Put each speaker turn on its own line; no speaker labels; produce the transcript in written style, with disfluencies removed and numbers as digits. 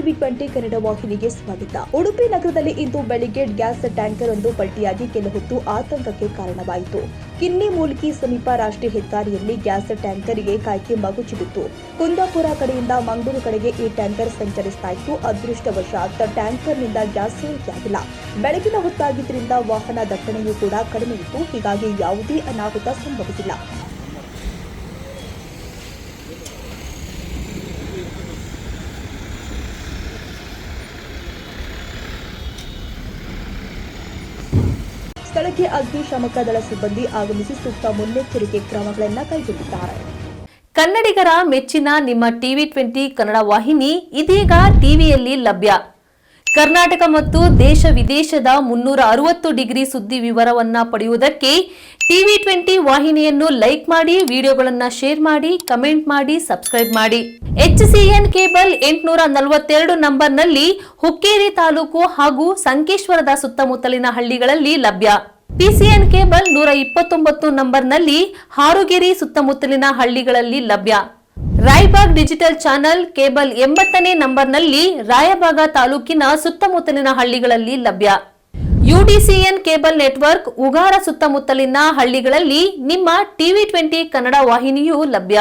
ಟಿವಿ20 ಕನ್ನಡ ವಾಹಿನಿಗೆ ಸ್ವಾಗತ. ಉಡುಪಿ ನಗರದಲ್ಲಿ ಇಂದು ಬೆಳಿಗ್ಗೆ ಗ್ಯಾಸ್ ಟ್ಯಾಂಕರ್ ಒಂದು ಪಲ್ಟಿಯಾಗಿ ಕೆಲ ಹೊತ್ತು ಆತಂಕಕ್ಕೆ ಕಾರಣವಾಯಿತು. ಕಿನ್ನಿ ಮೂಲ್ಕಿ ಸಮೀಪ ರಾಷ್ಟ್ರೀಯ ಹೆದ್ದಾರಿಯಲ್ಲಿ ಗ್ಯಾಸ್ ಟ್ಯಾಂಕರ್ಗೆ ಕಾಯ್ಕೆ ಮಗುಚಿಬಿತ್ತು. ಕುಂದಾಪುರ ಕಡೆಯಿಂದ ಮಂಗಳೂರು ಕಡೆಗೆ ಈ ಟ್ಯಾಂಕರ್ ಸಂಚರಿಸ್ತಾ ಇತ್ತು. ಅದೃಷ್ಟವಶಾತ್ ಟ್ಯಾಂಕರ್ನಿಂದ ಗ್ಯಾಸ್ ಸೋರಿಕೆಯಾಗಿಲ್ಲ. ಬೆಳಗಿನ ಹೊತ್ತಾಗಿದ್ದರಿಂದ ವಾಹನ ದಟ್ಟಣೆಯೂ ಕೂಡ ಕಡಿಮೆ ಇತ್ತು. ಹೀಗಾಗಿ ಯಾವುದೇ ಅನಾಹುತ ಸಂಭವಿಸಿಲ್ಲ. ಸ್ಥಳಕ್ಕೆ ಅಗ್ನಿಶಾಮಕ ದಳ ಸಿಬ್ಬಂದಿ ಆಗಮಿಸಿ ಸೂಕ್ತ ಮುನ್ನೆಚ್ಚರಿಕೆ ಕ್ರಮಗಳನ್ನು ಕೈಗೊಂಡಿದ್ದಾರೆ.
ಕನ್ನಡಿಗರ ಮೆಚ್ಚಿನ ನಿಮ್ಮ ಟಿವಿ20 ಕನ್ನಡ ವಾಹಿನಿ ಇದೀಗ ಟಿವಿಯಲ್ಲಿ ಲಭ್ಯ. ಕರ್ನಾಟಕ ಮತ್ತು ದೇಶ ವಿದೇಶದ 360 ಡಿಗ್ರಿ ಸುದ್ದಿ ವಿವರವನ್ನ ಪಡೆಯುವುದಕ್ಕೆ ಟಿವಿ20 ವಾಹಿನಿಯನ್ನು ಲೈಕ್ ಮಾಡಿ, ವಿಡಿಯೋಗಳನ್ನು ಶೇರ್ ಮಾಡಿ, ಕಮೆಂಟ್ ಮಾಡಿ, ಸಬ್ಸ್ಕ್ರೈಬ್ ಮಾಡಿ. HCN ಕೇಬಲ್ 842 ನಂಬರ್ನಲ್ಲಿ ಹುಕ್ಕೇರಿ ತಾಲೂಕು ಹಾಗೂ ಸಂಕೇಶ್ವರದ ಸುತ್ತಮುತ್ತಲಿನ ಹಳ್ಳಿಗಳಲ್ಲಿ ಲಭ್ಯ. PCN ಕೇಬಲ್ 129 ನಂಬರ್ನಲ್ಲಿ ಹಾರುಗೆರೆ ಸುತ್ತಮುತ್ತಲಿನ ಹಳ್ಳಿಗಳಲ್ಲಿ ಲಭ್ಯ. ರಾಯಬಾಗ್ ಡಿಜಿಟಲ್ ಚಾನೆಲ್ ಕೇಬಲ್ 80ನೇ ನಂಬರ್ನಲ್ಲಿ ರಾಯಬಾಗ ತಾಲೂಕಿನ ಸುತ್ತಮುತ್ತಲಿನ ಹಳ್ಳಿಗಳಲ್ಲಿ ಲಭ್ಯ. UDCN ಕೇಬಲ್ ನೆಟ್ವರ್ಕ್ ಉಗಾರ ಸುತ್ತಮುತ್ತಲಿನ ಹಳ್ಳಿಗಳಲ್ಲಿ ನಿಮ್ಮ ಟಿವಿ20 ಕನ್ನಡ ವಾಹಿನಿಯೂ ಲಭ್ಯ.